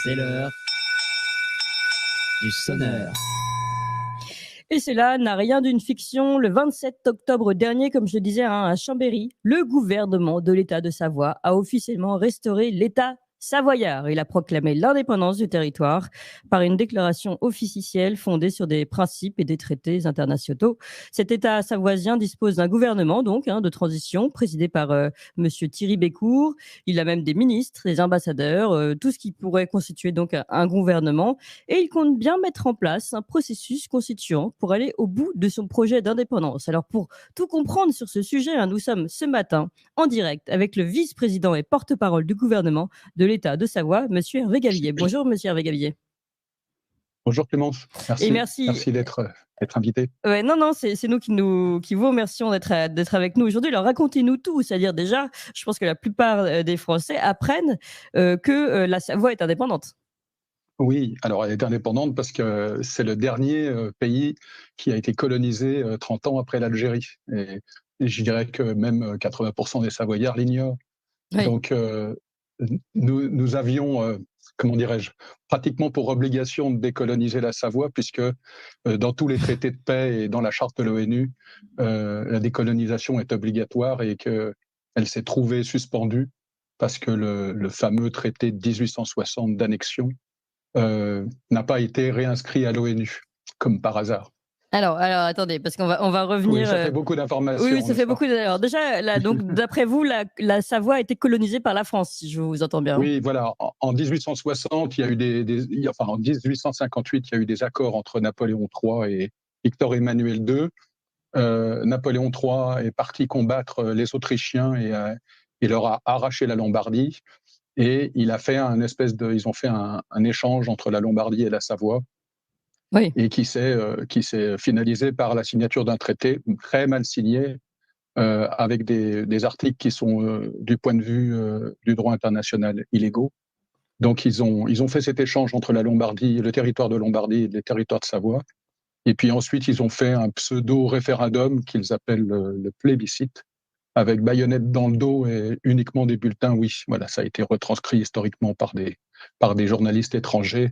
C'est l'heure du sonneur. Et cela n'a rien d'une fiction. Le 27 octobre dernier, comme je le disais, à Chambéry, le gouvernement de l'État de Savoie a officiellement restauré l'État savoyard. Il a proclamé l'indépendance du territoire par une déclaration officielle fondée sur des principes et des traités internationaux. Cet État savoisien dispose d'un gouvernement de transition présidé par Monsieur Thierry Bécourt. Il a même des ministres, des ambassadeurs, tout ce qui pourrait constituer donc un gouvernement. Et il compte bien mettre en place un processus constituant pour aller au bout de son projet d'indépendance. Alors pour tout comprendre sur ce sujet, nous sommes ce matin en direct avec le vice-président et porte-parole du gouvernement de l'État de Savoie, Monsieur Hervé Gavillier. Bonjour, Monsieur Hervé Gavillier. Bonjour Clémence, merci d'être invité. Ouais, non, c'est nous qui vous remercions d'être avec nous aujourd'hui. Alors racontez-nous tout, c'est-à-dire déjà, je pense que la plupart des Français apprennent que la Savoie est indépendante. Oui, alors elle est indépendante parce que c'est le dernier pays qui a été colonisé 30 ans après l'Algérie. Et je dirais que même 80% des Savoyards l'ignorent. Oui. Donc nous avions, comment dirais-je, pratiquement pour obligation de décoloniser la Savoie, puisque dans tous les traités de paix et dans la charte de l'ONU, la décolonisation est obligatoire et qu'elle s'est trouvée suspendue parce que le fameux traité de 1860 d'annexion n'a pas été réinscrit à l'ONU, comme par hasard. Alors, attendez, parce qu'on va revenir. Oui, ça fait beaucoup d'informations. Oui, ça fait beaucoup. Alors déjà, là, donc d'après vous, la Savoie a été colonisée par la France, si je vous entends bien. Oui, voilà. En 1860, il y a eu en 1858, il y a eu des accords entre Napoléon III et Victor Emmanuel II. Napoléon III est parti combattre les Autrichiens et leur a arraché la Lombardie. Et ils ont fait un échange entre la Lombardie et la Savoie. Oui. Et qui s'est finalisé par la signature d'un traité très mal signé, avec des articles qui sont, du point de vue du droit international, illégaux. Donc ils ont fait cet échange entre la Lombardie, le territoire de Lombardie et le territoire de Savoie. Et puis ensuite, ils ont fait un pseudo-référendum qu'ils appellent le plébiscite, avec baïonnette dans le dos et uniquement des bulletins oui. Voilà, ça a été retranscrit historiquement par des journalistes étrangers.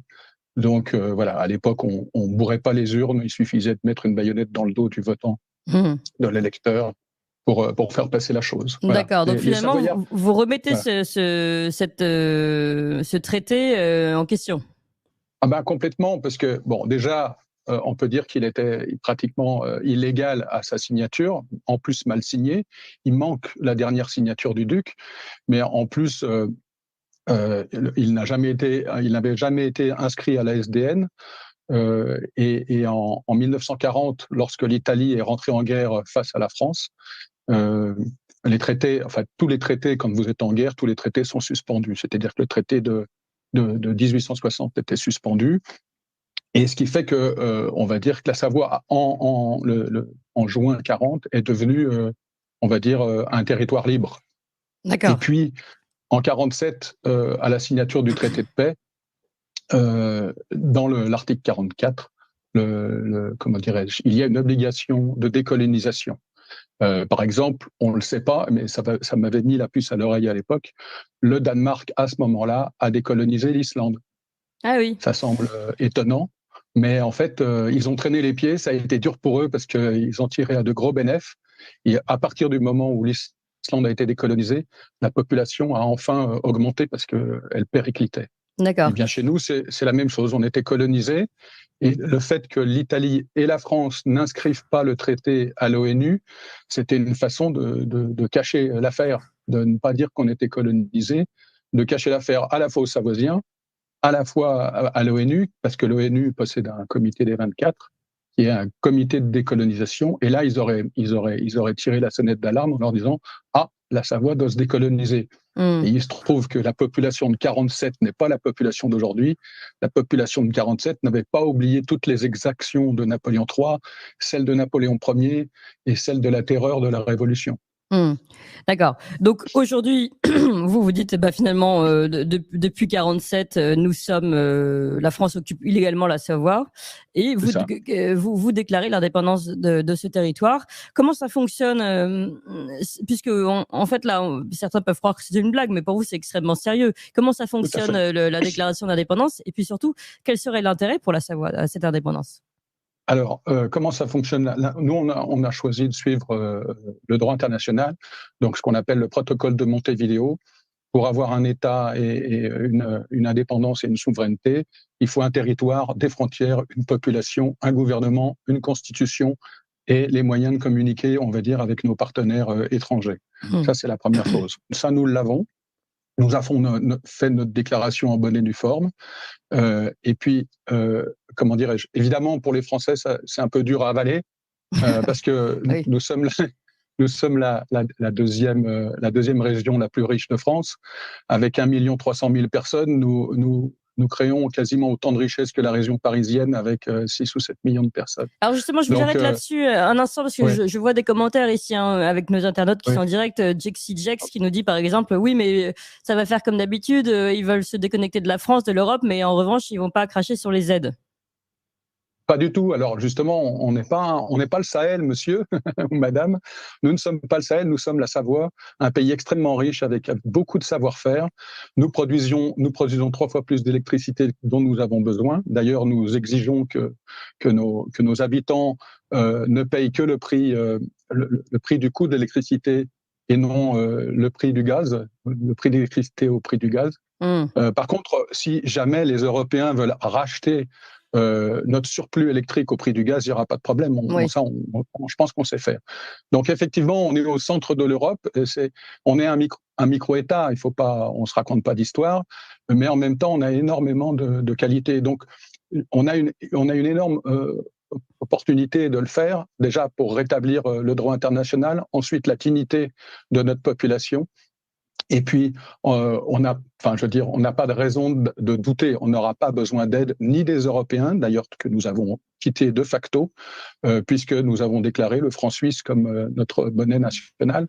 Donc voilà, à l'époque, on bourrait pas les urnes, il suffisait de mettre une baïonnette dans le dos du votant, de l'électeur, pour faire passer la chose. Voilà. D'accord, donc finalement, vous remettez voilà. ce traité en question. Ah ben complètement, parce que bon, déjà, on peut dire qu'il était pratiquement illégal à sa signature, en plus mal signé. Il manque la dernière signature du duc, mais en plus, il n'avait jamais été inscrit à la SDN. Et en 1940, lorsque l'Italie est rentrée en guerre face à la France, les traités, enfin tous les traités, quand vous êtes en guerre, tous les traités sont suspendus. C'est-à-dire que le traité de 1860 était suspendu. Et ce qui fait que, on va dire que la Savoie, en juin 40, est devenue, on va dire, un territoire libre. D'accord. Et puis, en 47, à la signature du traité de paix, dans l'article 44, comment dirais-je, il y a une obligation de décolonisation. Par exemple, on ne le sait pas, mais ça m'avait mis la puce à l'oreille à l'époque, le Danemark, à ce moment-là, a décolonisé l'Islande. Ah oui. Ça semble étonnant, mais en fait, ils ont traîné les pieds, ça a été dur pour eux parce qu'ils ont tiré à de gros bénéfices. Et à partir du moment où l'Islande a été décolonisée, la population a enfin augmenté parce qu'elle périclitait. D'accord. Eh bien, chez nous, c'est la même chose. On était colonisés. Et le fait que l'Italie et la France n'inscrivent pas le traité à l'ONU, c'était une façon de cacher l'affaire, de ne pas dire qu'on était colonisés, de cacher l'affaire à la fois aux Savoisiens, à la fois à l'ONU, parce que l'ONU possède un comité des 24, qui est un comité de décolonisation. Et là, ils auraient tiré la sonnette d'alarme en leur disant « Ah, la Savoie doit se décoloniser ». Et il se trouve que la population de 47 n'est pas la population d'aujourd'hui. La population de 47 n'avait pas oublié toutes les exactions de Napoléon III, celles de Napoléon Ier et celles de la terreur de la Révolution. Mmh. D'accord. Donc aujourd'hui, vous dites, bah, finalement, depuis 47, la France occupe illégalement la Savoie, et C'est ça. vous déclarez l'indépendance de ce territoire. Comment ça fonctionne, puisque en fait là, certains peuvent croire que c'est une blague, mais pour vous c'est extrêmement sérieux. Comment ça Tout à fonctionne, fait. la déclaration d'indépendance, et puis surtout, quel serait l'intérêt pour la Savoie à cette indépendance? Alors, comment ça fonctionne là? Nous, on a choisi de suivre le droit international, donc ce qu'on appelle le protocole de Montevideo. Pour avoir un État et une indépendance et une souveraineté, il faut un territoire, des frontières, une population, un gouvernement, une constitution et les moyens de communiquer, on va dire, avec nos partenaires étrangers. Mmh. Ça, c'est la première chose. Ça, nous l'avons. Nous avons fait notre déclaration en bonne et due forme. Et puis, comment dirais-je, évidemment, pour les Français, c'est un peu dur à avaler, parce que Oui. nous sommes la deuxième région la plus riche de France. Avec 1 300 000 personnes, nous créons quasiment autant de richesses que la région parisienne avec 6 ou 7 millions de personnes. Alors justement, je vous Donc, arrête là-dessus un instant, parce que ouais, je vois des commentaires ici, hein, avec nos internautes qui sont ouais. en direct. Jexy Jex qui nous dit par exemple, oui, mais ça va faire comme d'habitude, ils veulent se déconnecter de la France, de l'Europe, mais en revanche, ils vont pas cracher sur les aides. Pas du tout. Alors justement, on n'est pas le Sahel, monsieur ou madame. Nous ne sommes pas le Sahel, nous sommes la Savoie, un pays extrêmement riche avec beaucoup de savoir-faire. Nous produisons 3 fois plus d'électricité dont nous avons besoin. D'ailleurs, nous exigeons que nos habitants ne payent que le prix du coût de l'électricité et non le prix du gaz, le prix d'électricité au prix du gaz. Mmh. Par contre, si jamais les Européens veulent racheter notre surplus électrique au prix du gaz, il n'y aura pas de problème. Oui. Je pense qu'on sait faire. Donc effectivement, on est au centre de l'Europe. On est un micro-État. Il faut pas, on se raconte pas d'histoire, mais en même temps, on a énormément de qualités. Donc, on a une énorme opportunité de le faire. Déjà pour rétablir le droit international. Ensuite, la dignité de notre population. Et puis, on n'a pas de raison de douter. On n'aura pas besoin d'aide ni des Européens, d'ailleurs que nous avons quitté de facto, puisque nous avons déclaré le franc suisse comme notre monnaie nationale,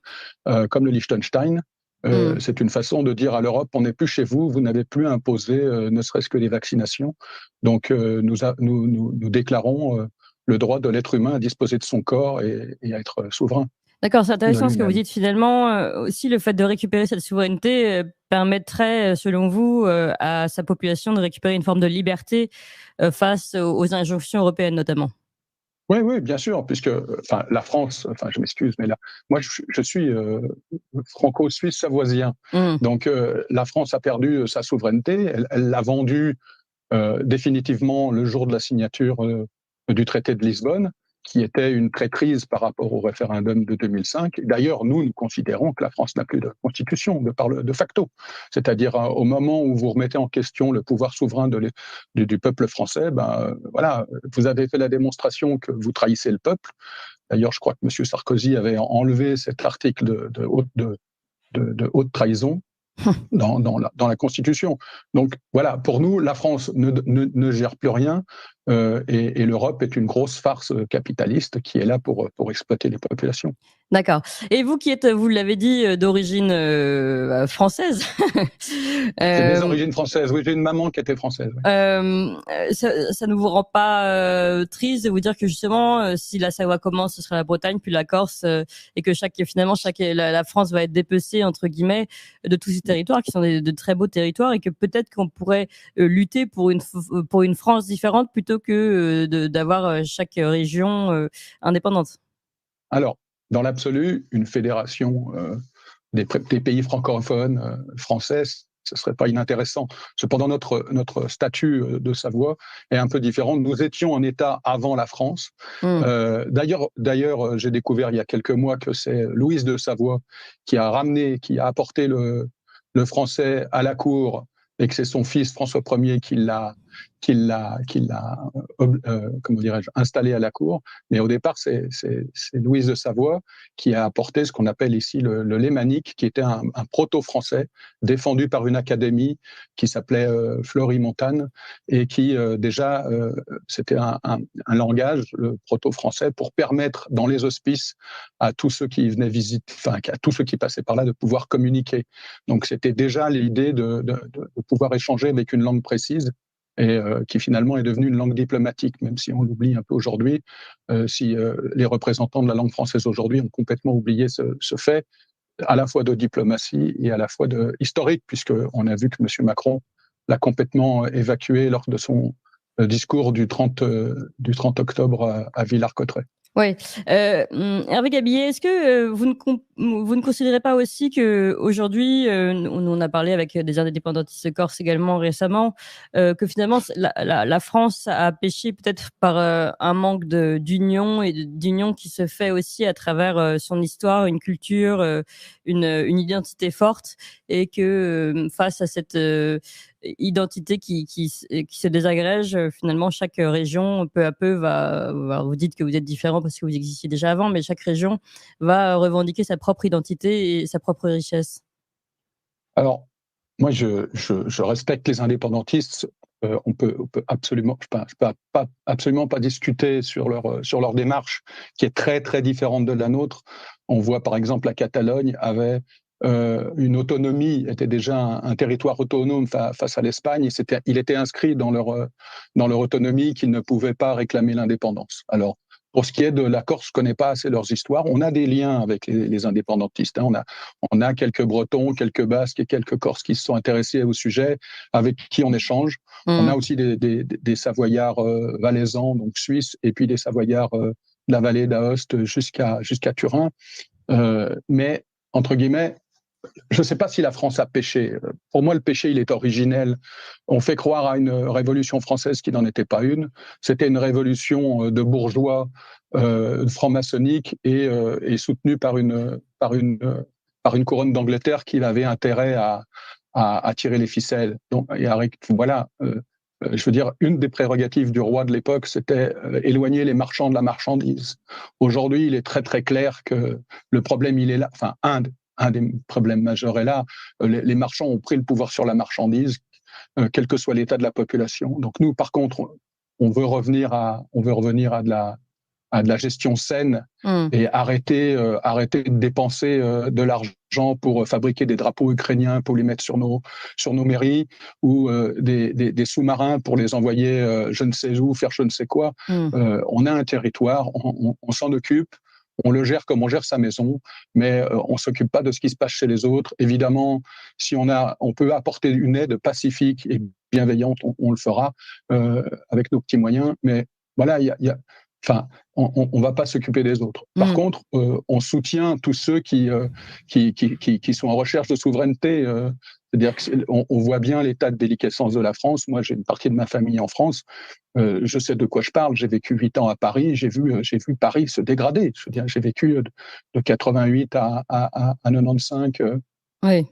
comme le Liechtenstein. Mmh. C'est une façon de dire à l'Europe, on n'est plus chez vous, vous n'avez plus imposé ne serait-ce que les vaccinations. Donc, nous déclarons le droit de l'être humain à disposer de son corps et à être souverain D'accord, c'est de intéressant ce que vous lui-même. dites finalement. Aussi, le fait de récupérer cette souveraineté permettrait, selon vous, à sa population de récupérer une forme de liberté face aux injonctions européennes notamment. Oui, oui, bien sûr, puisque la France, je m'excuse, mais là, moi, je suis franco-suisse savoisien. Mmh. Donc, la France a perdu sa souveraineté. Elle l'a vendue définitivement le jour de la signature du traité de Lisbonne, qui était une traîtrise par rapport au référendum de 2005. D'ailleurs, nous considérons que la France n'a plus de constitution de facto. C'est-à-dire, au moment où vous remettez en question le pouvoir souverain du peuple français, voilà, vous avez fait la démonstration que vous trahissez le peuple. D'ailleurs, je crois que M. Sarkozy avait enlevé cet article de haute trahison dans la Constitution. Donc voilà, pour nous, la France ne gère plus rien et l'Europe est une grosse farce capitaliste qui est là pour exploiter les populations. D'accord. Et vous qui êtes, vous l'avez dit, d'origine française, J'ai des euh, origines françaises, oui, j'ai une maman qui était française. Oui. ça ne vous rend pas triste de vous dire que justement, si la Savoie commence, ce sera la Bretagne, puis la Corse, et que la France va être dépecée entre guillemets de tous ces territoires qui sont de très beaux territoires, et que peut-être qu'on pourrait lutter pour une France différente plutôt que d'avoir chaque région indépendante. Alors, dans l'absolu, une fédération des pays francophones français, ce serait pas inintéressant. Cependant, notre statut de Savoie est un peu différent. Nous étions un État avant la France. Mmh. D'ailleurs, j'ai découvert il y a quelques mois que c'est Louise de Savoie qui a apporté le français à la cour et que c'est son fils François Ier comment dirais-je, installé à la cour. Mais au départ, c'est Louise de Savoie qui a apporté ce qu'on appelle ici le lémanique, qui était un proto-français défendu par une académie qui s'appelait Florimondane et qui déjà c'était un langage, le proto-français, pour permettre dans les hospices à tous ceux qui venaient visiter, enfin à tous ceux qui passaient par là, de pouvoir communiquer. Donc c'était déjà l'idée de pouvoir échanger avec une langue précise et qui finalement est devenue une langue diplomatique, même si on l'oublie un peu aujourd'hui, si les représentants de la langue française aujourd'hui ont complètement oublié ce fait, à la fois de diplomatie et à la fois de historique, puisqu'on a vu que M. Macron l'a complètement évacué lors de son discours du 30 octobre à Villars-Cotterêts. Oui. Hervé Gabillet, est-ce que vous ne considérez pas aussi qu'aujourd'hui, on a parlé avec des indépendantistes corses également récemment, que finalement la France a péché peut-être par un manque d'union et d'union qui se fait aussi à travers son histoire, une culture, une identité forte, et que face à cette identité qui se désagrège, finalement chaque région peu à peu va, vous dites que vous êtes différent parce que vous existiez déjà avant, mais chaque région va revendiquer sa propre identité et sa propre richesse. Alors, moi, je respecte les indépendantistes. On peut absolument, je peux absolument pas discuter sur leur démarche, qui est très très différente de la nôtre. On voit par exemple la Catalogne avait une autonomie, était déjà un territoire autonome face à l'Espagne. Il était inscrit dans leur autonomie qu'ils ne pouvaient pas réclamer l'indépendance. Alors, pour ce qui est de la Corse, je connais pas assez leurs histoires. On a des liens avec les indépendantistes. Hein. On a quelques Bretons, quelques Basques et quelques Corses qui se sont intéressés au sujet, avec qui on échange. On a aussi des Savoyards valaisans, donc suisses, et puis des Savoyards de la vallée d'Aoste jusqu'à Turin. Mais entre guillemets, je ne sais pas si la France a péché. Pour moi, le péché, il est originel. On fait croire à une révolution française qui n'en était pas une. C'était une révolution de bourgeois franc-maçonnique et soutenue par une couronne d'Angleterre qui avait intérêt à tirer les ficelles. Donc, voilà. Je veux dire, une des prérogatives du roi de l'époque, c'était éloigner les marchands de la marchandise. Aujourd'hui, il est très très clair que le problème, il est là. Enfin, un des problèmes majeurs est là. Les marchands ont pris le pouvoir sur la marchandise, quel que soit l'état de la population. Donc nous, par contre, on veut revenir à de la gestion saine et arrêter de dépenser de l'argent pour fabriquer des drapeaux ukrainiens pour les mettre sur nos mairies, ou des sous-marins pour les envoyer je ne sais où, faire je ne sais quoi. On a un territoire, on s'en occupe. On le gère comme on gère sa maison, mais on s'occupe pas de ce qui se passe chez les autres. Évidemment, si on peut apporter une aide pacifique et bienveillante, on le fera avec nos petits moyens. Mais voilà, enfin, on va pas s'occuper des autres. Par contre, on soutient tous ceux qui sont en recherche de souveraineté. C'est-à-dire qu'on voit bien l'état de déliquescence de la France. Moi, j'ai une partie de ma famille en France. Je sais de quoi je parle. J'ai vécu 8 ans à Paris. J'ai vu Paris se dégrader. Je veux dire, j'ai vécu de 88 à 95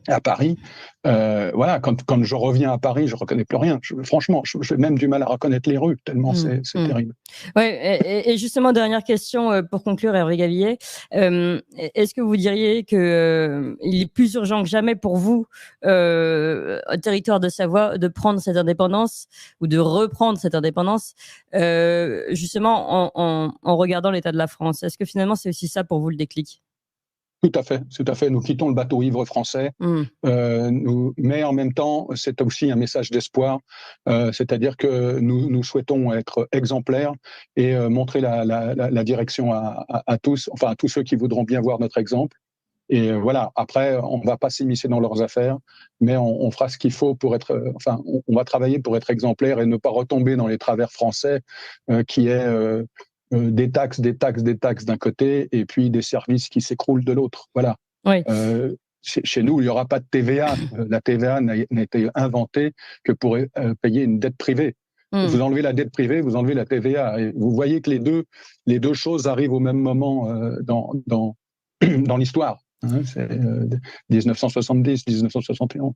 à Paris. Voilà, quand je reviens à Paris, je reconnais plus rien. Franchement, j'ai même du mal à reconnaître les rues, tellement c'est terrible. Ouais, et justement, dernière question pour conclure, Hervé Gabillet. Est-ce que vous diriez que il est plus urgent que jamais pour vous, au territoire de Savoie, de prendre cette indépendance ou de reprendre cette indépendance, justement en regardant l'état de la France? Est-ce que finalement c'est aussi ça pour vous le déclic? Tout à fait. Nous quittons le bateau ivre français, mais en même temps, c'est aussi un message d'espoir. C'est-à-dire que nous souhaitons être exemplaires et montrer la direction à tous, enfin à tous ceux qui voudront bien voir notre exemple. Et voilà. Après, on ne va pas s'immiscer dans leurs affaires, mais on fera ce qu'il faut pour être. Enfin, on va travailler pour être exemplaires et ne pas retomber dans les travers français, qui est des taxes d'un côté et puis des services qui s'écroulent de l'autre. Voilà. Oui. Chez nous, il n'y aura pas de TVA. La TVA n'a été inventée que pour payer une dette privée. Vous enlevez la dette privée, vous enlevez la TVA. Et vous voyez que les deux choses arrivent au même moment dans l'histoire. Hein, c'est 1970, 1971.